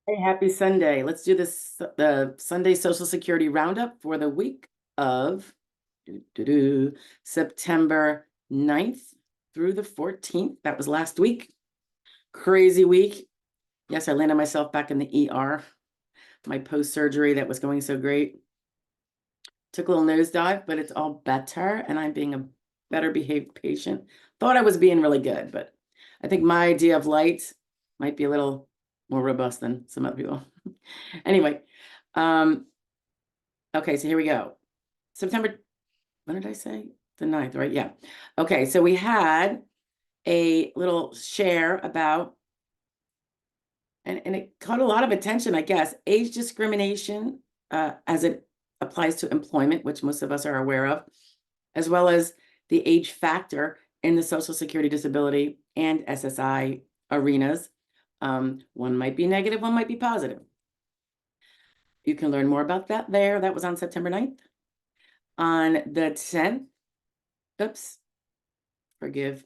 Hey, happy Sunday. Let's do this, the Sunday Social Security Roundup for the week of September 9th through the 14th. That was last week. Crazy week. Yes, I landed myself back in the ER. My post-surgery that was going so great. Took a little nosedive, but it's all better, and I'm being a better behaved patient. Thought I was being really good, but I think my idea of light might be a little more robust than some other people. Anyway, okay, so here we go. September, when did I say? The 9th, right? Yeah. Okay, so we had a little share about, and it caught a lot of attention, I guess, age discrimination as it applies to employment, which most of us are aware of, as well as the age factor in the Social Security Disability and SSI arenas. One might be negative, one might be positive. You can learn more about that there. That was on September 9th. On the 10th, oops, forgive.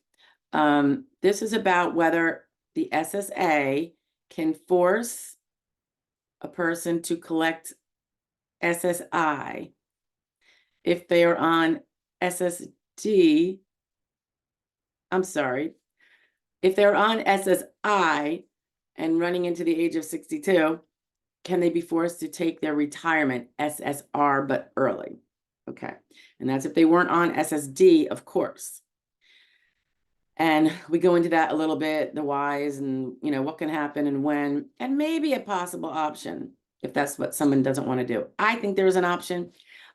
This is about whether the SSA can force a person to collect SSI if they are on SSD. I'm sorry. If they're on SSI and running into the age of 62, can they be forced to take their retirement SSR but early? Okay. And that's if they weren't on SSD, of course. And we go into that a little bit, the whys and, what can happen and when, and maybe a possible option if that's what someone doesn't want to do. I think there's an option.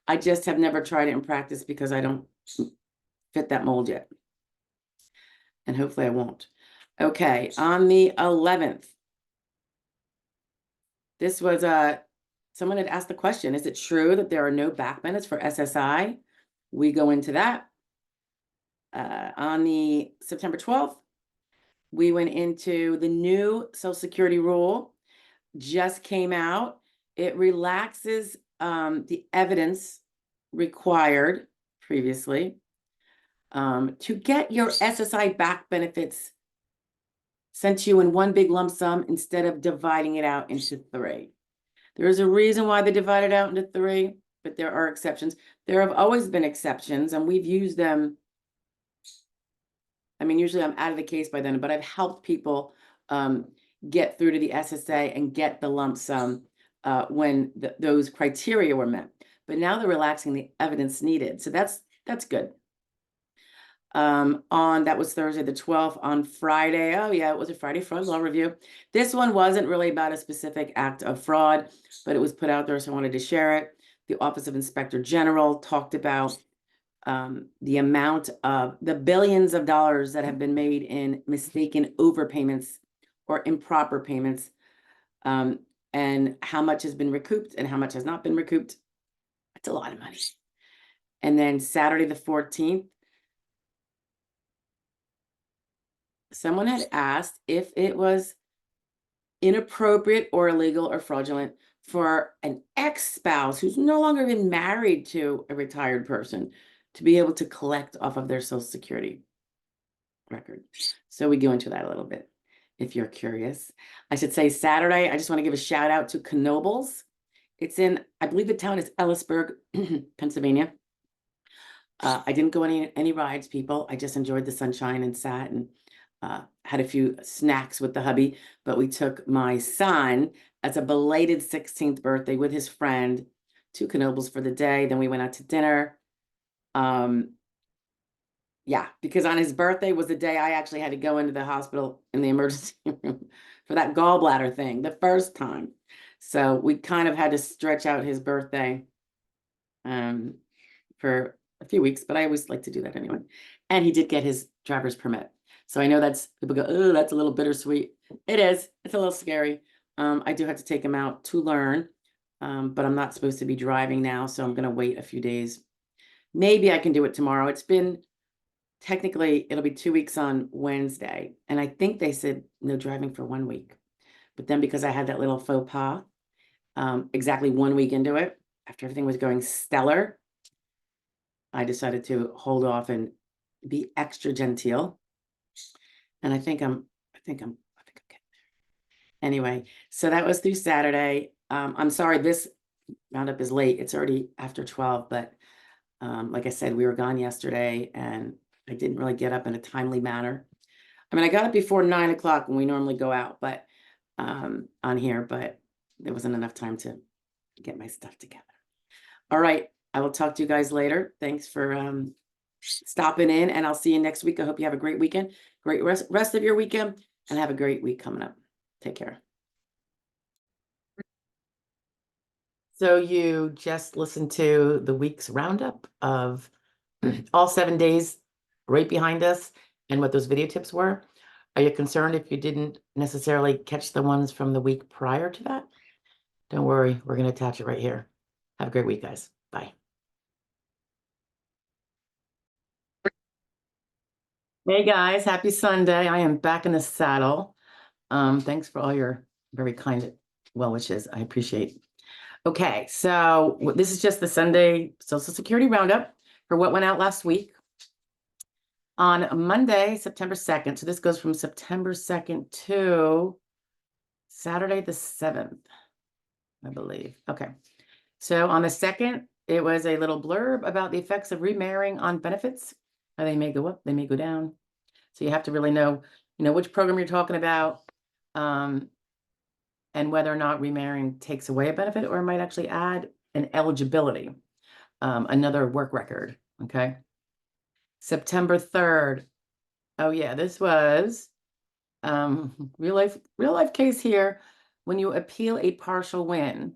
I just have never tried it in practice because I don't fit that mold yet. And hopefully I won't. Okay, on the 11th, this was someone had asked the question, is it true that there are no back benefits for SSI? We go into that. On the September 12th, we went into the new Social Security rule, just came out. It relaxes the evidence required previously to get your SSI back benefits sent to you in one big lump sum instead of dividing it out into three. There is a reason why they divide it out into three, but there are exceptions. There have always been exceptions, and we've used them. I mean, usually I'm out of the case by then, but I've helped people get through to the SSA and get the lump sum when those criteria were met. But now they're relaxing the evidence needed. So that's good. That was Thursday the 12th. On Friday, oh yeah, it was a Friday fraud law review. This one wasn't really about a specific act of fraud, but it was put out there, so I wanted to share it. The Office of Inspector General talked about the amount of the billions of dollars that have been made in mistaken overpayments or improper payments, and how much has been recouped and how much has not been recouped. It's a lot of money. And then Saturday the 14th, someone had asked if it was inappropriate or illegal or fraudulent for an ex-spouse who's no longer been married to a retired person to be able to collect off of their Social Security record. So we go into that a little bit if you're curious. I should say Saturday, I just want to give a shout out to Knoebels. It's in, I believe the town is Ellisburg, Pennsylvania. I didn't go any rides, people. I just enjoyed the sunshine and sat and had a few snacks with the hubby, but we took my son as a belated 16th birthday with his friend to Knoebels for the day. Then we went out to dinner. Yeah, because on his birthday was the day I actually had to go into the hospital in the emergency room for that gallbladder thing, the first time. So we kind of had to stretch out his birthday for a few weeks, but I always like to do that anyway. And he did get his driver's permit. So I know that's, people go, oh, that's a little bittersweet. It is, it's a little scary. I do have to take him out to learn, but I'm not supposed to be driving now, so I'm gonna wait a few days. Maybe I can do it tomorrow. It's been, technically, it'll be 2 weeks on Wednesday. And I think they said no driving for 1 week. But then because I had that little faux pas, exactly 1 week into it, after everything was going stellar, I decided to hold off and be extra genteel. And I think I'm getting there. Anyway, so that was through Saturday. I'm sorry, this roundup is late. It's already after 12, but like I said, we were gone yesterday and I didn't really get up in a timely manner. I mean, I got up before 9 o'clock when we normally go out, but on here, but there wasn't enough time to get my stuff together. All right, I will talk to you guys later. Thanks for stopping in, and I'll see you next week. I hope you have a great weekend, great rest of your weekend, and have a great week coming up. Take care. So you just listened to the week's roundup of all 7 days right behind us and what those video tips were. Are you concerned if you didn't necessarily catch the ones from the week prior to that? Don't worry, we're going to attach it right here. Have a great week, guys. Bye. Hey guys, happy Sunday. I am back in the saddle. Thanks for all your very kind well wishes. I appreciate. Okay, so this is just the Sunday Social Security roundup for what went out last week. On Monday, September 2nd, so this goes from September 2nd to Saturday the 7th, I believe. Okay, so on the 2nd, it was a little blurb about the effects of remarrying on benefits. How they may go up, they may go down. So you have to really know, which program you're talking about, and whether or not remarrying takes away a benefit or it might actually add an eligibility, another work record, okay? September 3rd. Oh yeah, this was real life case here. When you appeal a partial win,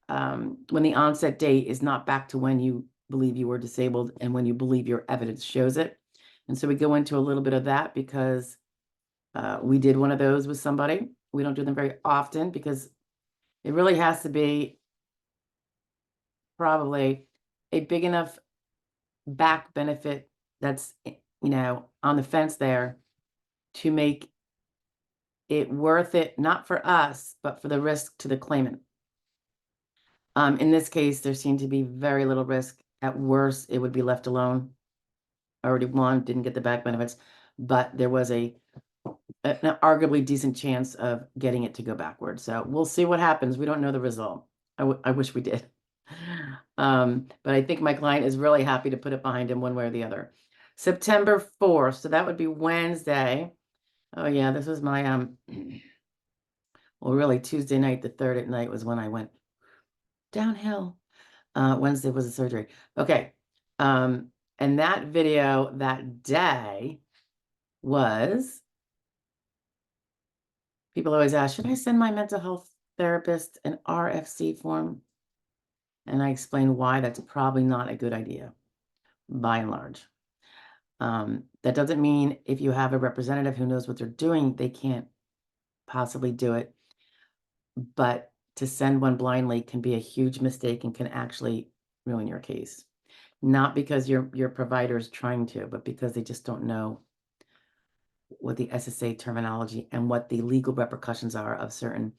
when the onset date is not back to when you believe you were disabled and when you believe your evidence shows it. And so we go into a little bit of that because we did one of those with somebody. We don't do them very often because it really has to be probably a big enough back benefit that's, on the fence there to make it worth it, not for us, but for the risk to the claimant. In this case, there seemed to be very little risk. At worst, it would be left alone. Already won, didn't get the back benefits, but there was an arguably decent chance of getting it to go backwards. So we'll see what happens. We don't know the result. I wish we did. But I think my client is really happy to put it behind him one way or the other. September 4th, so that would be Wednesday. Oh yeah, this was my well, really Tuesday night, the 3rd at night was when I went downhill. Wednesday was the surgery. Okay. And that video that day was, people always ask, should I send my mental health therapist an RFC form? And I explain why that's probably not a good idea, by and large. That doesn't mean if you have a representative who knows what they're doing, they can't possibly do it. But to send one blindly can be a huge mistake and can actually ruin your case. Not because your provider is trying to, but because they just don't know what the SSA terminology and what the legal repercussions are of certain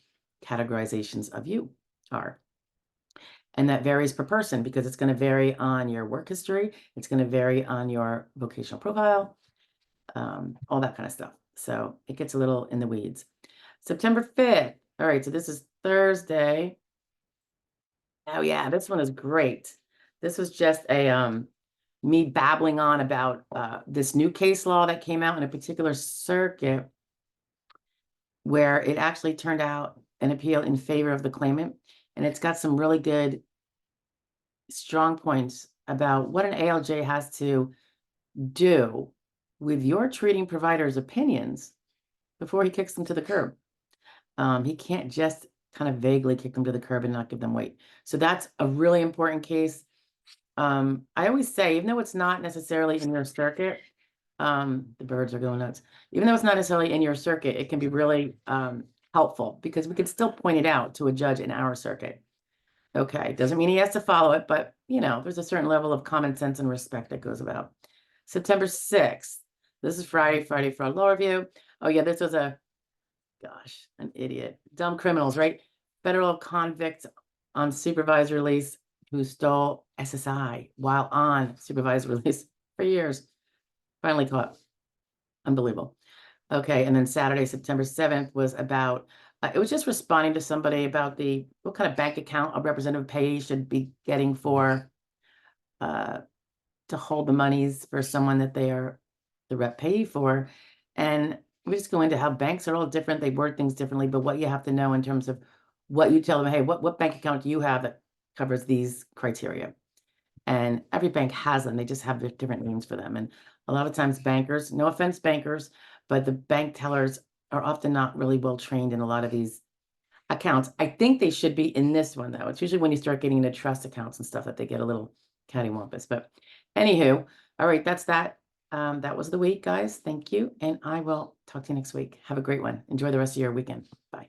categorizations of you are. And that varies per person because it's going to vary on your work history. It's going to vary on your vocational profile, all that kind of stuff. So it gets a little in the weeds. September 5th. All right, so this is Thursday. Oh yeah, this one is great. This was just a me babbling on about this new case law that came out in a particular circuit where it actually turned out an appeal in favor of the claimant. And it's got some really good strong points about what an ALJ has to do with your treating provider's opinions before he kicks them to the curb. He can't just kind of vaguely kick them to the curb and not give them weight. So that's a really important case. I always say, even though it's not necessarily in your circuit, the birds are going nuts. Even though it's not necessarily in your circuit, it can be really helpful because we can still point it out to a judge in our circuit. Okay, doesn't mean he has to follow it, but there's a certain level of common sense and respect that goes about. September 6th. This is Friday fraud law review. Oh yeah, this was an idiot. Dumb criminals, right? Federal convict on supervised release who stole SSI while on supervised release for years. Finally caught. Unbelievable. Okay, and then Saturday, September 7th was about, it was just responding to somebody about what kind of bank account a representative payee should be getting for, to hold the monies for someone that they are the rep payee for. And we just go into how banks are all different. They word things differently, but what you have to know in terms of what you tell them, hey, what bank account do you have that covers these criteria? And every bank has them. They just have different names for them. And a lot of times bankers, no offense, bankers, but the bank tellers are often not really well trained in a lot of these accounts. I think they should be in this one, though. It's usually when you start getting into trust accounts and stuff that they get a little cattywampus. But anywho, all right, that's that. That was the week, guys. Thank you. And I will talk to you next week. Have a great one. Enjoy the rest of your weekend. Bye.